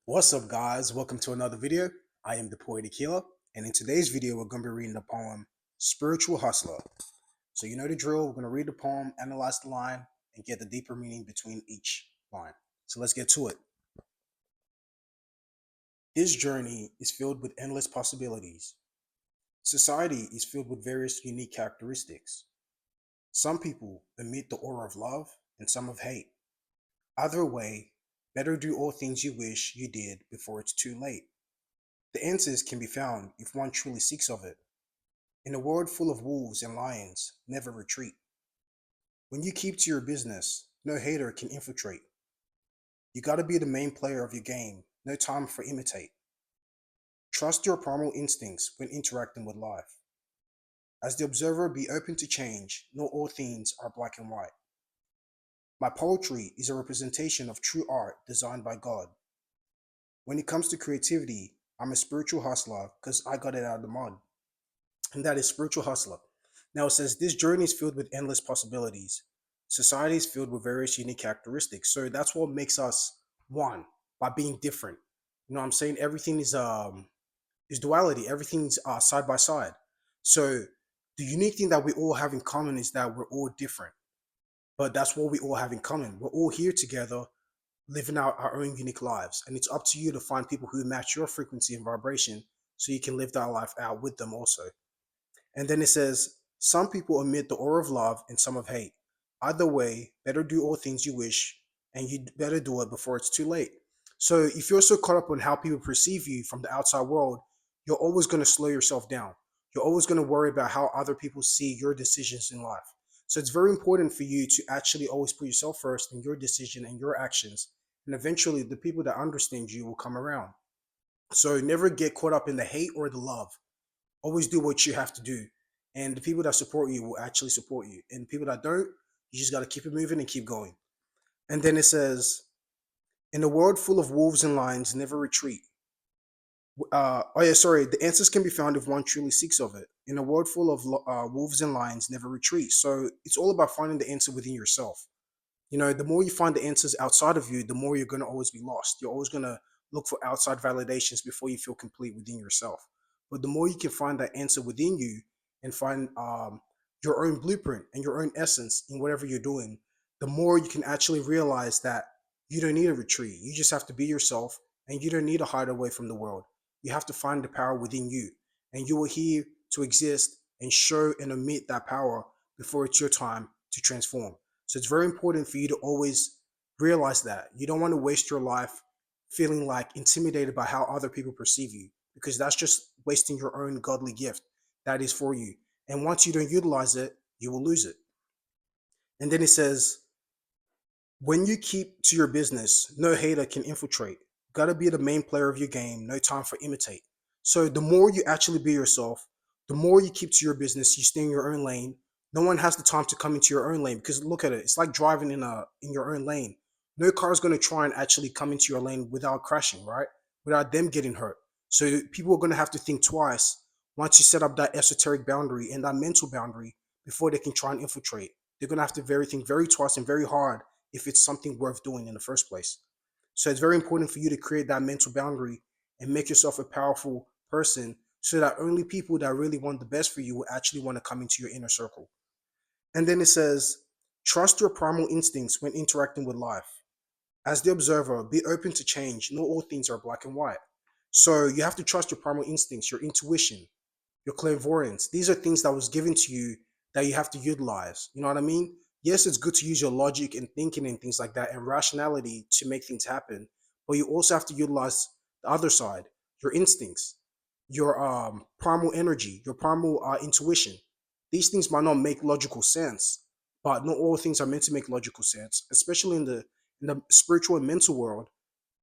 What's up, guys? Welcome to another video. I am the Poetic Healer, and in today's video, we're going to be reading the poem Spiritual Hustler. So, you know the drill. We're going to read the poem, analyze the line, and get the deeper meaning between each line. So, let's get to it. This journey is filled with endless possibilities. Society is filled with various unique characteristics. Some people emit the aura of love, and some of hate. Either way, better do all things you wish you did before it's too late. The answers can be found if one truly seeks of it. In a world full of wolves and lions, never retreat. When you keep to your business, no hater can infiltrate. You gotta be the main player of your game, no time for imitate. Trust your primal instincts when interacting with life. As the observer, be open to change, not all things are black and white. My poetry is a representation of true art designed by God. When it comes to creativity, I'm a spiritual hustler because I got it out of the mud. And that is spiritual hustler. Now it says this journey is filled with endless possibilities. Society is filled with various unique characteristics. So that's what makes us one by being different. You know what I'm saying? Everything is duality. Everything's side by side. So the unique thing that we all have in common is that we're all different. But that's what we all have in common. We're all here together, living out our own unique lives. And it's up to you to find people who match your frequency and vibration so you can live that life out with them also. And then it says, some people emit the aura of love and some of hate. Either way, better do all things you wish, and you better do it before it's too late. So if you're so caught up on how people perceive you from the outside world, you're always going to slow yourself down. You're always going to worry about how other people see your decisions in life. So it's very important for you to actually always put yourself first in your decision and your actions. And eventually, the people that understand you will come around. So never get caught up in the hate or the love. Always do what you have to do. And the people that support you will actually support you. And the people that don't, you just got to keep it moving and keep going. And then it says, in a world full of wolves and lions, never retreat. Oh, yeah, sorry. The answers can be found if one truly seeks of it. In a world full of wolves and lions, never retreat. So it's all about finding the answer within yourself. You know, the more you find the answers outside of you, the more you're going to always be lost. You're always going to look for outside validations before you feel complete within yourself. But the more you can find that answer within you and find your own blueprint and your own essence in whatever you're doing, the more you can actually realize that you don't need a retreat. You just have to be yourself, and you don't need to hide away from the world. You have to find the power within you, and you are here to exist and show and emit that power before it's your time to transform. So it's very important for you to always realize that you don't want to waste your life feeling like intimidated by how other people perceive you, because that's just wasting your own godly gift that is for you. And once you don't utilize it, you will lose it. And then it says, when you keep to your business, no hater can infiltrate. Gotta be the main player of your game, no time for imitate. So the more you actually be yourself, the more you keep to your business, you stay in your own lane. No one has the time to come into your own lane, because look at it, it's like driving in your own lane. No car is gonna try and actually come into your lane without crashing, right? Without them getting hurt. So people are gonna have to think twice once you set up that esoteric boundary and that mental boundary before they can try and infiltrate. They're gonna have to think very twice and very hard if it's something worth doing in the first place. So it's very important for you to create that mental boundary and make yourself a powerful person so that only people that really want the best for you will actually want to come into your inner circle. And then it says, trust your primal instincts when interacting with life. As the observer, be open to change. Not all things are black and white. So you have to trust your primal instincts, your intuition, your clairvoyance. These are things that was given to you that you have to utilize. You know what I mean? Yes, it's good to use your logic and thinking and things like that and rationality to make things happen, but you also have to utilize the other side, your instincts, your primal energy, your primal intuition. These things might not make logical sense, but not all things are meant to make logical sense, especially in the spiritual and mental world.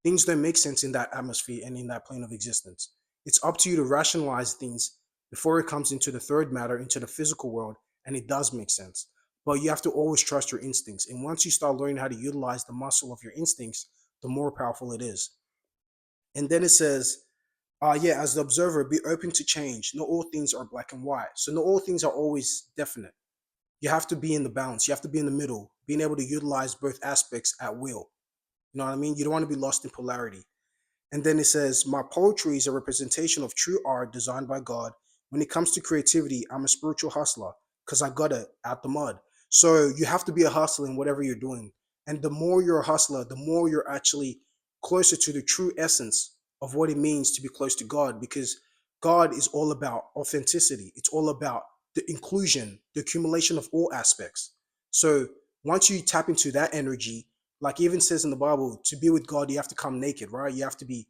Things don't make sense in that atmosphere and in that plane of existence. It's up to you to rationalize things before it comes into the third matter, into the physical world, and it does make sense. But you have to always trust your instincts. And once you start learning how to utilize the muscle of your instincts, the more powerful it is. And then it says, yeah, as the observer, be open to change. Not all things are black and white. So not all things are always definite. You have to be in the balance. You have to be in the middle, being able to utilize both aspects at will. You know what I mean? You don't want to be lost in polarity. And then it says, my poetry is a representation of true art designed by God. When it comes to creativity, I'm a spiritual hustler because I got it out the mud. So you have to be a hustler in whatever you're doing. And the more you're a hustler, the more you're actually closer to the true essence of what it means to be close to God, because God is all about authenticity. It's all about the inclusion, the accumulation of all aspects. So once you tap into that energy, like it even says in the Bible, to be with God, you have to come naked, right? You have to be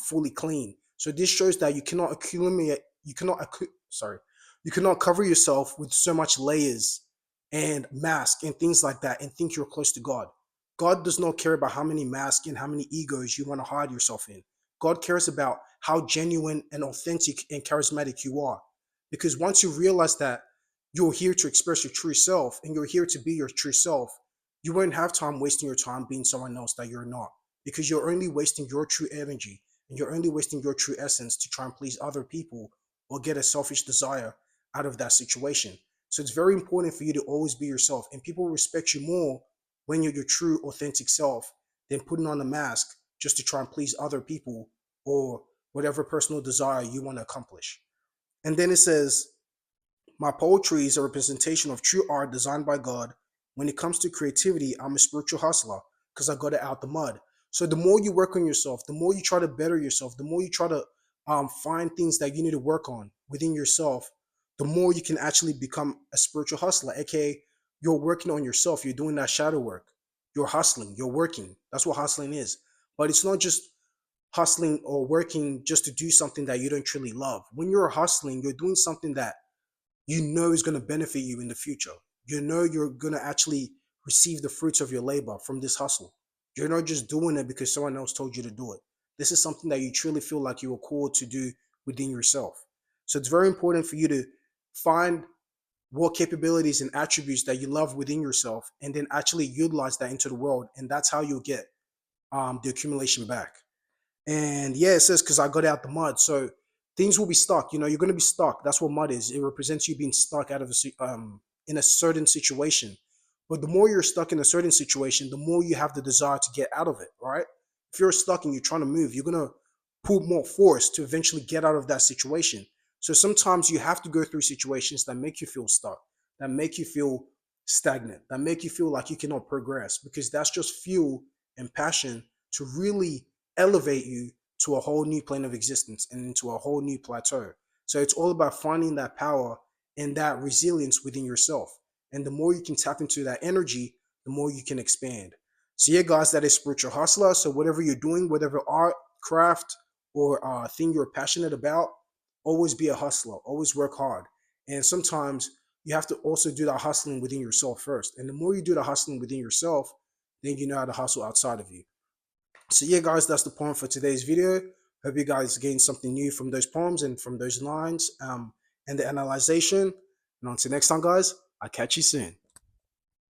fully clean. So this shows that you cannot accumulate, you cannot cover yourself with so much layers and mask and things like that and think you're close to God. God does not care about how many masks and how many egos you want to hide yourself in. God cares about how genuine and authentic and charismatic you are. Because once you realize that you're here to express your true self and you're here to be your true self, you won't have time wasting your time being someone else that you're not. Because you're only wasting your true energy and you're only wasting your true essence to try and please other people or get a selfish desire out of that situation. So it's very important for you to always be yourself, and people respect you more when you're your true, authentic self than putting on a mask just to try and please other people or whatever personal desire you want to accomplish. And then it says, my poetry is a representation of true art designed by God. When it comes to creativity, I'm a spiritual hustler because I got it out the mud. So the more you work on yourself, the more you try to better yourself, the more you try to find things that you need to work on within yourself, the more you can actually become a spiritual hustler, aka you're working on yourself. You're doing that shadow work. You're hustling. You're working. That's what hustling is. But it's not just hustling or working just to do something that you don't truly love. When you're hustling, you're doing something that you know is going to benefit you in the future. You know you're going to actually receive the fruits of your labor from this hustle. You're not just doing it because someone else told you to do it. This is something that you truly feel like you were called to do within yourself. So it's very important for you to find what capabilities and attributes that you love within yourself and then actually utilize that into the world. And that's how you'll get the accumulation back. And yeah, it says, because I got out the mud. So things will be stuck. You know, you're going to be stuck. That's what mud is. It represents you being stuck out of in a certain situation. But the more you're stuck in a certain situation, the more you have the desire to get out of it, right? If you're stuck and you're trying to move, you're going to put more force to eventually get out of that situation. So sometimes you have to go through situations that make you feel stuck, that make you feel stagnant, that make you feel like you cannot progress, because that's just fuel and passion to really elevate you to a whole new plane of existence and into a whole new plateau. So it's all about finding that power and that resilience within yourself. And the more you can tap into that energy, the more you can expand. So yeah, guys, that is Spiritual Hustler. So whatever you're doing, whatever art, craft, or thing you're passionate about, always be a hustler. Always work hard. And sometimes you have to also do that hustling within yourself first. And the more you do the hustling within yourself, then you know how to hustle outside of you. So yeah, guys, that's the poem for today's video. Hope you guys gained something new from those poems and from those lines and the analyzation. And until next time, guys, I'll catch you soon.